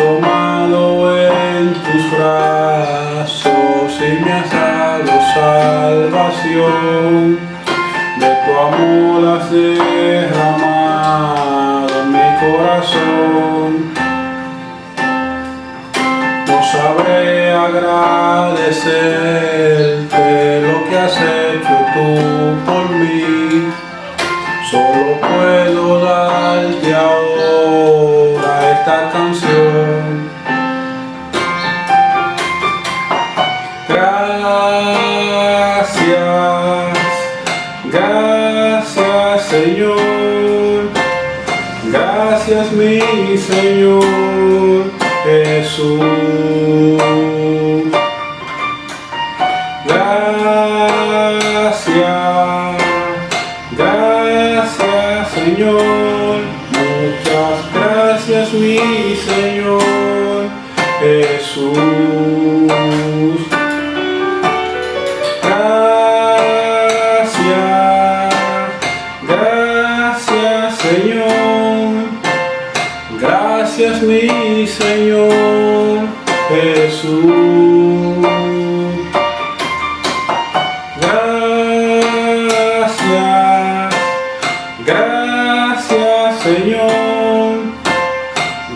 tomado en tus brazos y me has dado salvación. De tu amor has derramado en mi corazón. No sabré agradecerte lo que has hecho tú por mí. Solo puedo darte ahora esta canción. Gracias, gracias Señor. Gracias mi Señor Jesús. Gracias, gracias Señor, muchas gracias mi Señor Jesús. Gracias, gracias Señor, gracias mi Señor Jesús. Gracias Señor,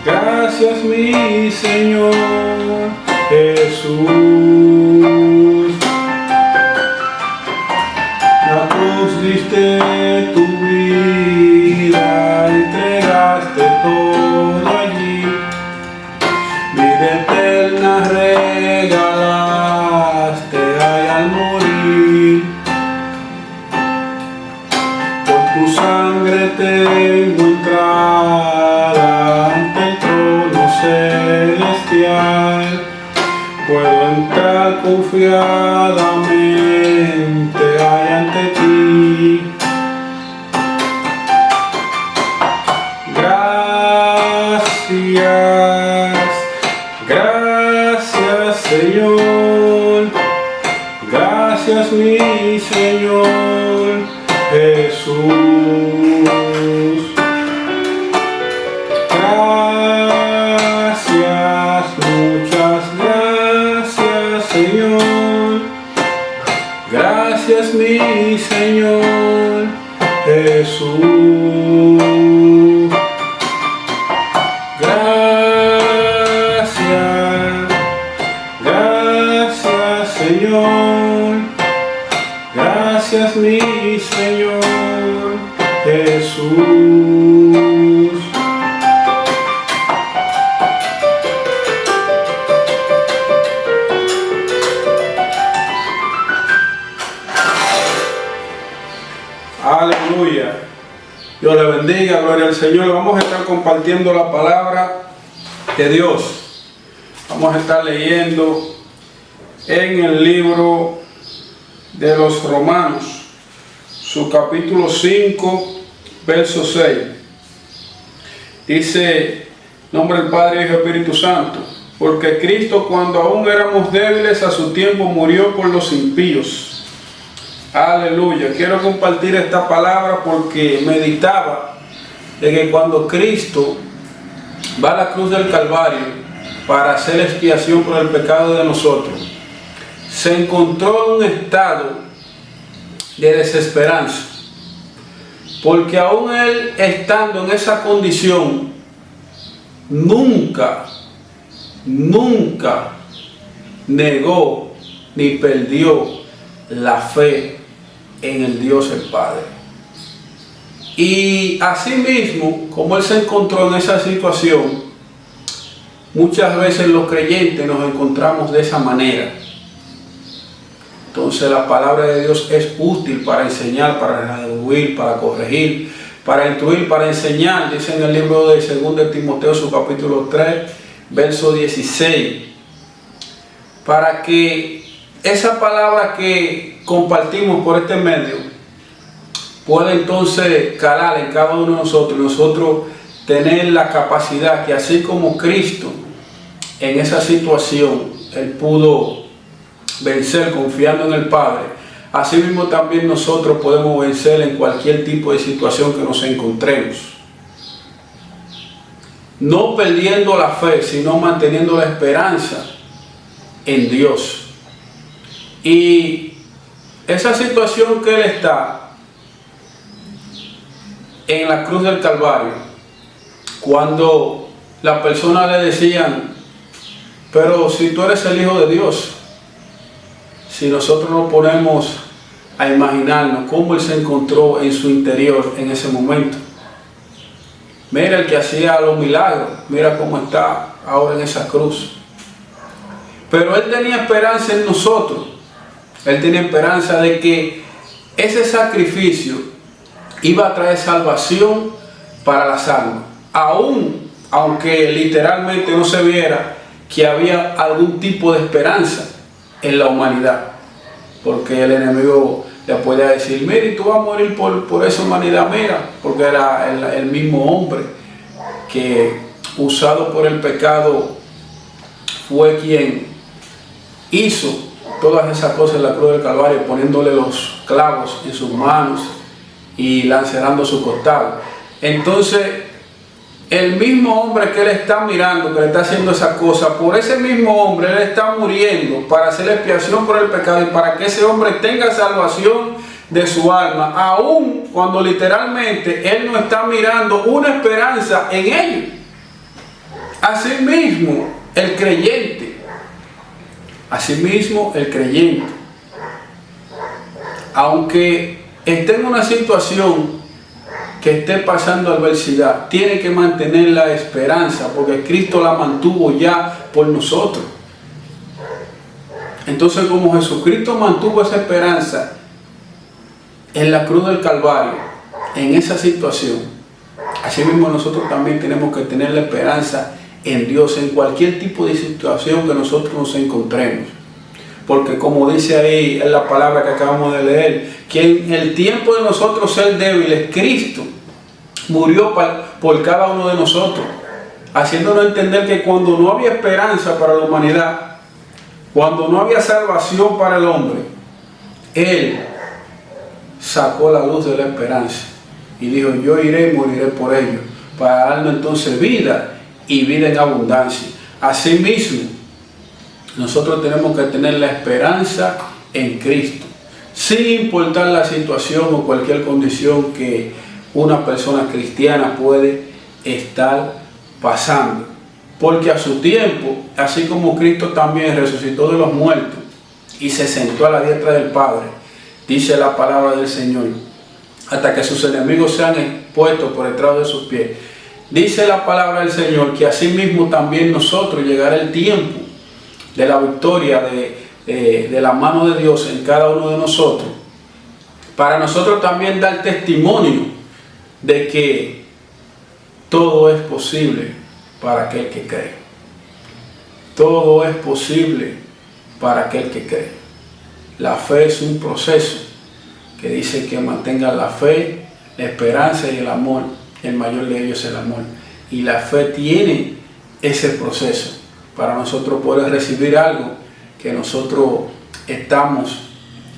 gracias mi Señor Jesús. La cruz diste tu vida, entregaste todo allí, vida eterna regalaste ahí al morir. Tu sangre tengo entrada ante el trono celestial. Puedo entrar confiadamente ahí ante ti. Gracias, gracias Señor. Gracias mi Señor Jesús. Gracias, muchas gracias Señor. Gracias mi Señor Jesús. Gracias, gracias Señor. Gracias mi Señor Jesús. Aleluya. Dios le bendiga, gloria al Señor. Vamos a estar compartiendo la palabra de Dios. Vamos a estar leyendo en el libro de los Romanos, su capítulo 5, verso 6. Dice, nombre del Padre, Hijo y Espíritu Santo, porque Cristo, cuando aún éramos débiles, a su tiempo murió por los impíos. Aleluya. Quiero compartir esta palabra porque meditaba de que cuando Cristo va a la cruz del Calvario para hacer expiación por el pecado de nosotros, se encontró en un estado de desesperanza, porque aún él estando en esa condición, nunca negó ni perdió la fe en el Dios el Padre. Y asimismo, como él se encontró en esa situación, muchas veces los creyentes nos encontramos de esa manera. Entonces la palabra de Dios es útil para enseñar, para redarguir, para corregir, para instruir, para enseñar. Dice en el libro de 2 Timoteo, su capítulo 3, verso 16. Para que esa palabra que compartimos por este medio pueda entonces calar en cada uno de nosotros, y nosotros tener la capacidad que así como Cristo en esa situación, él pudo vencer confiando en el Padre, así mismo también nosotros podemos vencer en cualquier tipo de situación que nos encontremos. no perdiendo la fe, sino manteniendo la esperanza en Dios. Y esa situación que él está en la cruz del Calvario, cuando las personas le decían, pero si tú eres el Hijo de Dios, si nosotros nos ponemos a imaginarnos cómo él se encontró en su interior en ese momento. Mira el que hacía los milagros, mira cómo está ahora en esa cruz. Pero él tenía esperanza en nosotros. Él tenía esperanza de que ese sacrificio iba a traer salvación para las almas. Aunque literalmente no se viera que había algún tipo de esperanza en la humanidad. Porque el enemigo le puede decir, mira, y tú vas a morir por esa humanidad, mira, porque era el mismo hombre que, usado por el pecado, fue quien hizo todas esas cosas en la cruz del Calvario, poniéndole los clavos en sus manos y lacerando su costado. Entonces, el mismo hombre que él está mirando, que le está haciendo esa cosa, por ese mismo hombre él está muriendo para hacer expiación por el pecado y para que ese hombre tenga salvación de su alma, aun cuando literalmente él no está mirando una esperanza en ello. Asimismo, el creyente, aunque esté en una situación que esté pasando adversidad, tiene que mantener la esperanza, porque Cristo la mantuvo ya por nosotros. Entonces, como Jesucristo mantuvo esa esperanza en la cruz del Calvario, en esa situación, así mismo nosotros también tenemos que tener la esperanza en Dios, en cualquier tipo de situación que nosotros nos encontremos. Porque como dice ahí en la palabra que acabamos de leer, que en el tiempo de nosotros ser débiles, Cristo murió por cada uno de nosotros, haciéndonos entender que cuando no había esperanza para la humanidad, cuando no había salvación para el hombre, Él sacó la luz de la esperanza y dijo, yo iré y moriré por ellos, para darnos entonces vida y vida en abundancia. Asimismo, nosotros tenemos que tener la esperanza en Cristo, sin importar la situación o cualquier condición que una persona cristiana puede estar pasando. Porque a su tiempo, así como Cristo también resucitó de los muertos y se sentó a la diestra del Padre, dice la palabra del Señor, hasta que sus enemigos sean expuestos por detrás de sus pies. Dice la palabra del Señor que así mismo también nosotros llegará el tiempo de la victoria de la mano de Dios en cada uno de nosotros, para nosotros también dar testimonio de que todo es posible para aquel que cree. Todo es posible para aquel que cree. La fe es un proceso que dice que mantengan la fe, la esperanza y el amor. El mayor de ellos es el amor. Y la fe tiene ese proceso para nosotros poder recibir algo que nosotros estamos.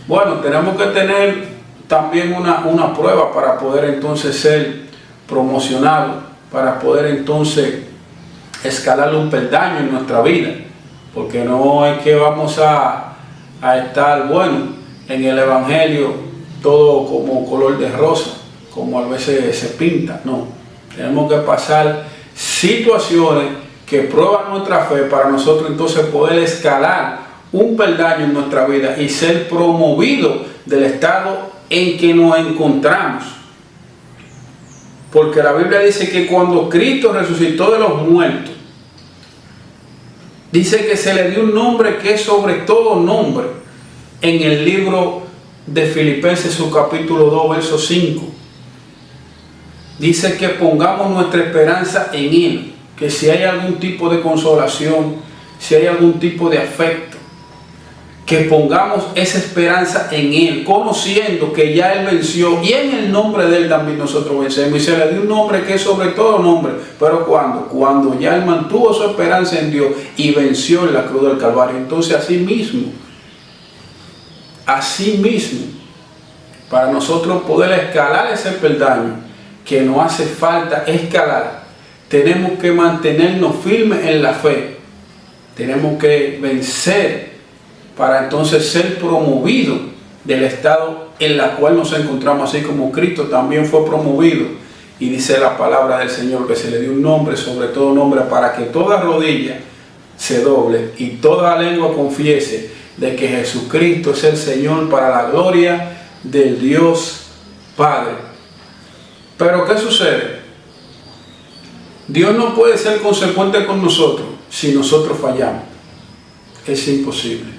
Bueno, tenemos que tener también una prueba para poder entonces ser promocionados, para poder entonces escalar un peldaño en nuestra vida, porque no es que vamos a estar, bueno, en el Evangelio todo como color de rosa, como a veces se pinta. No, tenemos que pasar situaciones que prueban nuestra fe para nosotros entonces poder escalar un peldaño en nuestra vida y ser promovido del estado en que nos encontramos. Porque la Biblia dice que cuando Cristo resucitó de los muertos, dice que se le dio un nombre que es sobre todo nombre, en el libro de Filipenses, su capítulo 2, verso 5. Dice que pongamos nuestra esperanza en Él, que si hay algún tipo de consolación, si hay algún tipo de afecto, que pongamos esa esperanza en Él, conociendo que ya Él venció, y en el nombre de Él también nosotros vencemos. Y se le dio un nombre que es sobre todo nombre. Pero cuando ya Él mantuvo su esperanza en Dios y venció en la cruz del Calvario, entonces así mismo, para nosotros poder escalar ese peldaño que nos hace falta escalar, tenemos que mantenernos firmes en la fe. Tenemos que vencer para entonces ser promovidos del estado en la cual nos encontramos, así como Cristo también fue promovido. Y dice la palabra del Señor que se le dio un nombre, sobre todo nombre, para que toda rodilla se doble y toda lengua confiese de que Jesucristo es el Señor, para la gloria del Dios Padre. Pero ¿qué sucede? Dios no puede ser consecuente con nosotros si nosotros fallamos. Es imposible.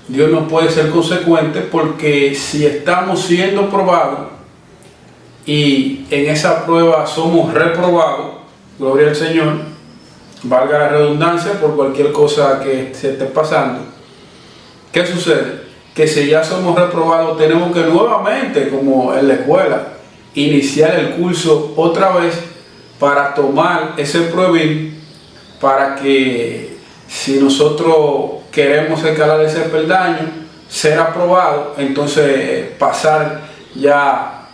Dios no puede ser consecuente, porque si estamos siendo probados y en esa prueba somos reprobados, gloria al Señor, valga la redundancia, por cualquier cosa que se esté pasando, ¿qué sucede? Que si ya somos reprobados, tenemos que nuevamente, como en la escuela, iniciar el curso otra vez para tomar ese pruebín, para que si nosotros queremos escalar ese peldaño, ser aprobado, entonces pasar ya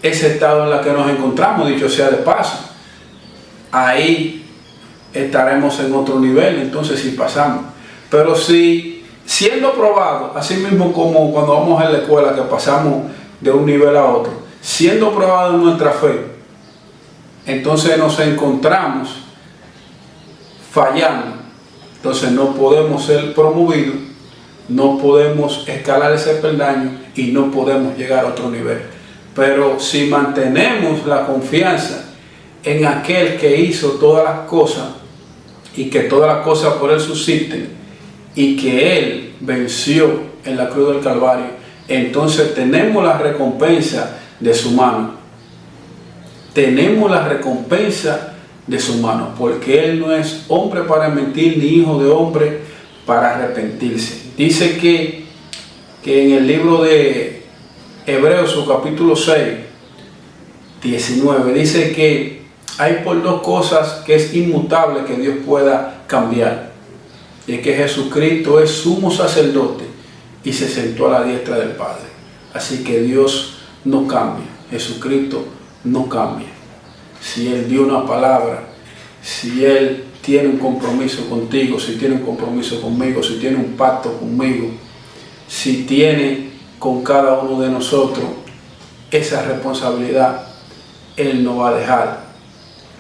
ese estado en el que nos encontramos, dicho sea de paso. Ahí estaremos en otro nivel, entonces si pasamos. Pero si siendo probado, así mismo como cuando vamos a la escuela, que pasamos de un nivel a otro, siendo probado en nuestra fe, entonces nos encontramos fallando, entonces no podemos ser promovidos, no podemos escalar ese peldaño y no podemos llegar a otro nivel. Pero si mantenemos la confianza en aquel que hizo todas las cosas y que todas las cosas por él subsisten y que él venció en la cruz del Calvario, entonces tenemos la recompensa de su mano. Tenemos la recompensa de su mano, porque él no es hombre para mentir, ni hijo de hombre para arrepentirse. Dice que en el libro de Hebreos, su capítulo 6, 19, dice que hay por dos cosas que es inmutable que Dios pueda cambiar. Y es que Jesucristo es sumo sacerdote y se sentó a la diestra del Padre. Así que Dios no cambia, Jesucristo no cambia. Si Él dio una palabra, si Él tiene un compromiso contigo, si tiene un compromiso conmigo, si tiene un pacto conmigo, si tiene con cada uno de nosotros esa responsabilidad, Él no va a dejar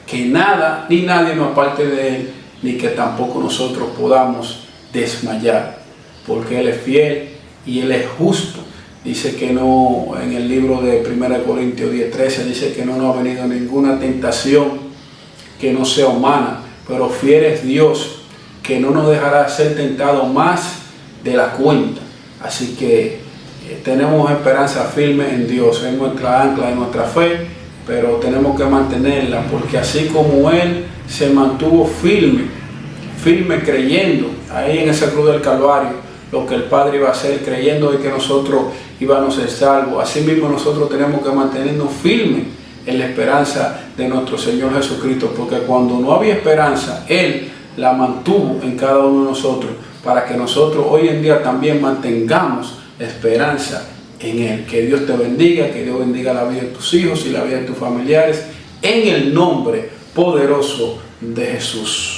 que nada ni nadie nos aparte de Él, ni que tampoco nosotros podamos desmayar, porque Él es fiel y Él es justo. Dice que no, en el libro de 1 Corintios 10:13, dice que no nos ha venido ninguna tentación que no sea humana, pero fiel es Dios, que no nos dejará ser tentados más de la cuenta. Así que tenemos esperanza firme en Dios, es nuestra ancla, es nuestra fe, pero tenemos que mantenerla, porque así como Él se mantuvo firme creyendo ahí en esa cruz del Calvario, lo que el Padre iba a hacer, creyendo de que nosotros íbamos a ser salvos, así mismo nosotros tenemos que mantenernos firmes en la esperanza de nuestro Señor Jesucristo, porque cuando no había esperanza, Él la mantuvo en cada uno de nosotros, para que nosotros hoy en día también mantengamos esperanza en Él. Que Dios te bendiga, que Dios bendiga la vida de tus hijos y la vida de tus familiares, en el nombre poderoso de Jesús.